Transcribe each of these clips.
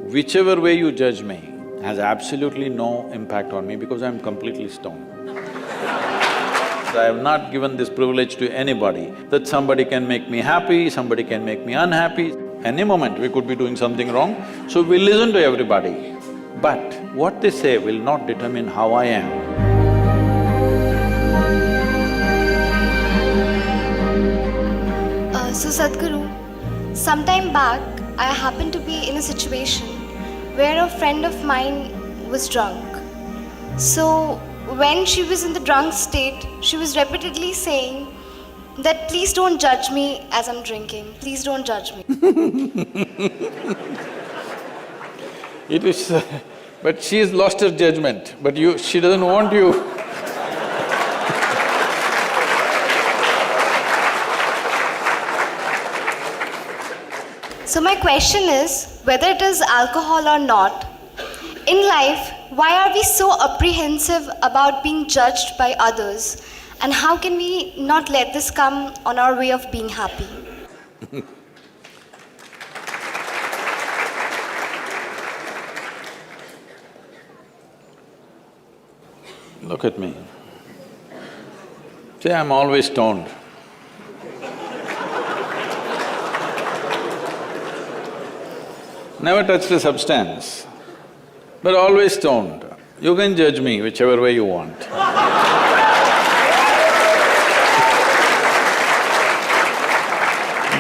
Whichever way you judge me has absolutely no impact on me because I'm completely stoned. I have not given this privilege to anybody, that somebody can make me happy, somebody can make me unhappy. Any moment we could be doing something wrong, so we listen to everybody. But what they say will not determine how I am. So Sadhguru, sometime back I happened to be in a situation where a friend of mine was drunk. So when she was in the drunk state, she was repeatedly saying that please don't judge me as I'm drinking, please don't judge me. It is… but she's lost her judgment, but she doesn't want you. So my question is, whether it is alcohol or not, in life, why are we so apprehensive about being judged by others? And how can we not let this come on our way of being happy? Look at me. See, I'm always stoned. Never touched a substance, but always stoned. You can judge me whichever way you want.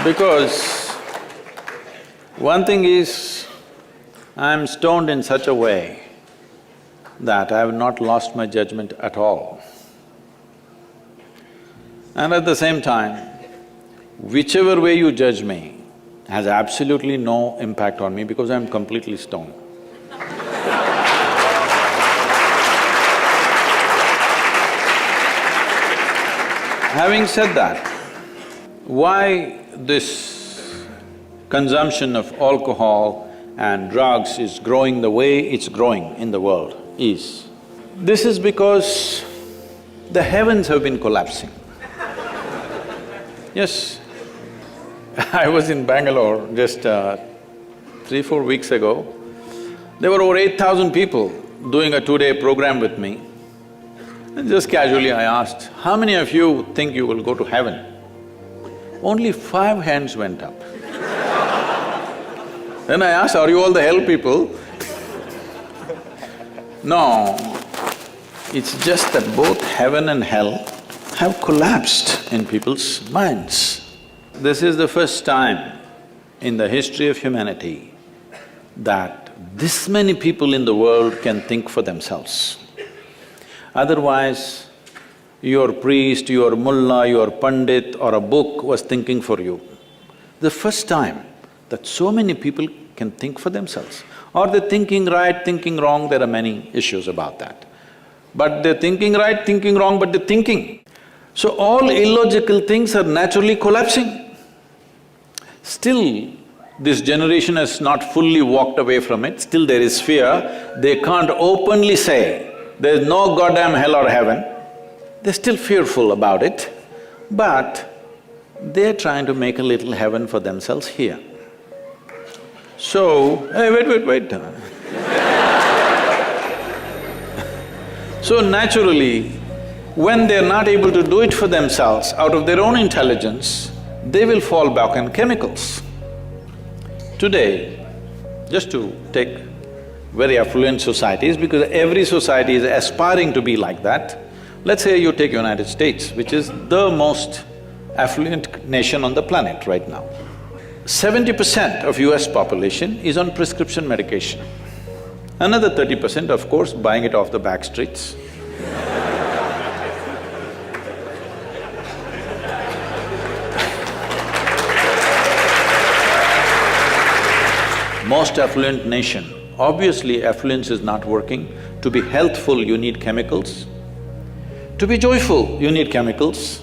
Because one thing is, I'm stoned in such a way that I have not lost my judgment at all. And at the same time, whichever way you judge me has absolutely no impact on me because I'm completely stoned. Having said that, why this consumption of alcohol and drugs is growing the way it's growing in the world is, this is because the heavens have been collapsing. Yes, I was in Bangalore just 3-4 weeks ago. There were over 8,000 people doing a 2-day program with me. And just casually I asked, how many of you think you will go to heaven? Only 5 hands went up. Then I asked, are you all the hell people? No, it's just that both heaven and hell have collapsed in people's minds. This is the first time in the history of humanity that this many people in the world can think for themselves. Otherwise, your priest, your mullah, your pandit or a book was thinking for you. The first time that so many people can think for themselves. Or they're thinking right, thinking wrong, there are many issues about that. But they're thinking right, thinking wrong, but they're thinking. So all illogical things are naturally collapsing. Still, this generation has not fully walked away from it, still there is fear. They can't openly say, there's no goddamn hell or heaven. They're still fearful about it, but they're trying to make a little heaven for themselves here. So, hey, wait. So naturally, when they're not able to do it for themselves out of their own intelligence, they will fall back on chemicals. Today, just to take very affluent societies, because every society is aspiring to be like that, let's say you take United States, which is the most affluent nation on the planet right now. 70% of US population is on prescription medication. Another 30%, of course, buying it off the back streets. Most affluent nation, obviously affluence is not working. To be healthful, you need chemicals. To be joyful, you need chemicals.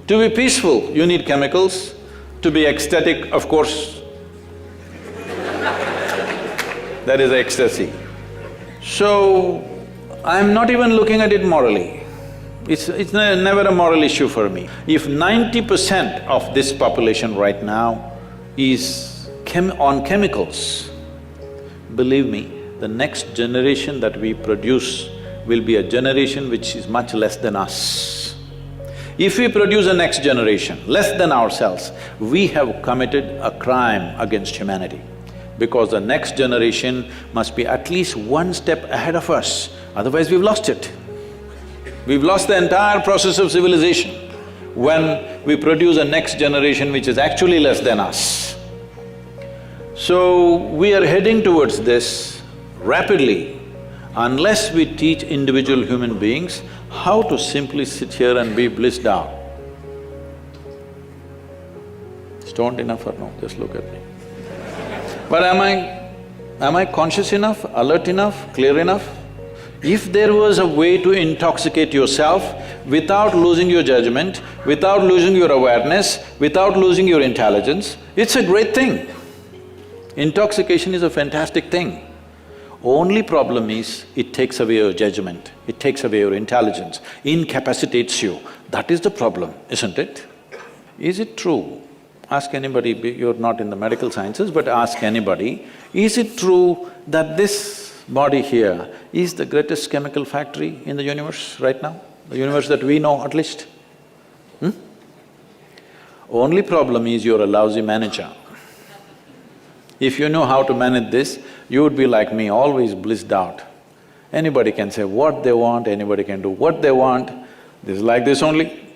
To be peaceful, you need chemicals. To be ecstatic, of course, that is ecstasy. So, I'm not even looking at it morally. It's never a moral issue for me. If 90% of this population right now is on chemicals, believe me, the next generation that we produce will be a generation which is much less than us. If we produce a next generation less than ourselves, we have committed a crime against humanity. Because the next generation must be at least one step ahead of us, otherwise we've lost it. We've lost the entire process of civilization when we produce a next generation which is actually less than us. So, we are heading towards this rapidly unless we teach individual human beings how to simply sit here and be blissed out. Stoned enough or no? Just look at me. But am I conscious enough, alert enough, clear enough? If there was a way to intoxicate yourself without losing your judgment, without losing your awareness, without losing your intelligence, it's a great thing. Intoxication is a fantastic thing. Only problem is, it takes away your judgment, it takes away your intelligence, incapacitates you. That is the problem, isn't it? Is it true? Ask anybody, you're not in the medical sciences, but ask anybody, is it true that this body here is the greatest chemical factory in the universe right now? The universe that we know at least? Only problem is you're a lousy manager. If you know how to manage this, you would be like me, always blissed out. Anybody can say what they want, anybody can do what they want. This is like this only.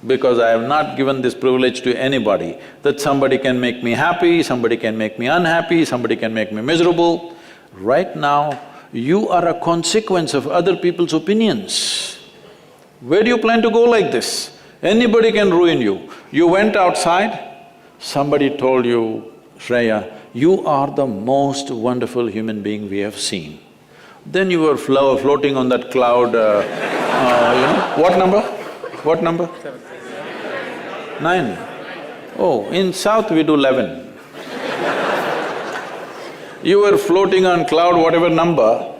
Because I have not given this privilege to anybody, that somebody can make me happy, somebody can make me unhappy, somebody can make me miserable. Right now, you are a consequence of other people's opinions. Where do you plan to go like this? Anybody can ruin you. You went outside, somebody told you, Shreya, you are the most wonderful human being we have seen. Then you were floating on that cloud, what number? What number? 9. Oh, in South we do 11. You were floating on cloud whatever number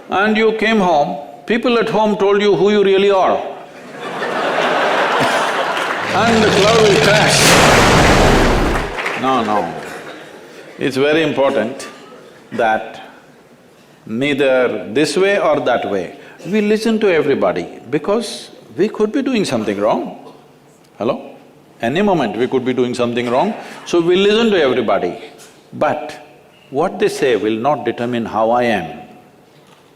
and you came home, people at home told you who you really are. And the cloud will crash. No. It's very important that neither this way or that way, we listen to everybody because we could be doing something wrong. Hello? Any moment we could be doing something wrong, so we listen to everybody. But what they say will not determine how I am.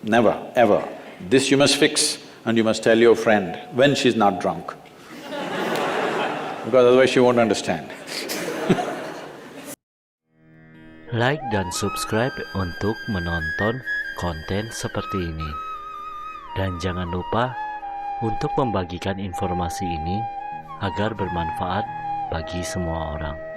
Never, ever. This you must fix and you must tell your friend when she's not drunk. Because otherwise she won't understand. Like dan subscribe untuk menonton konten seperti ini. Dan jangan lupa untuk membagikan informasi ini agar bermanfaat bagi semua orang.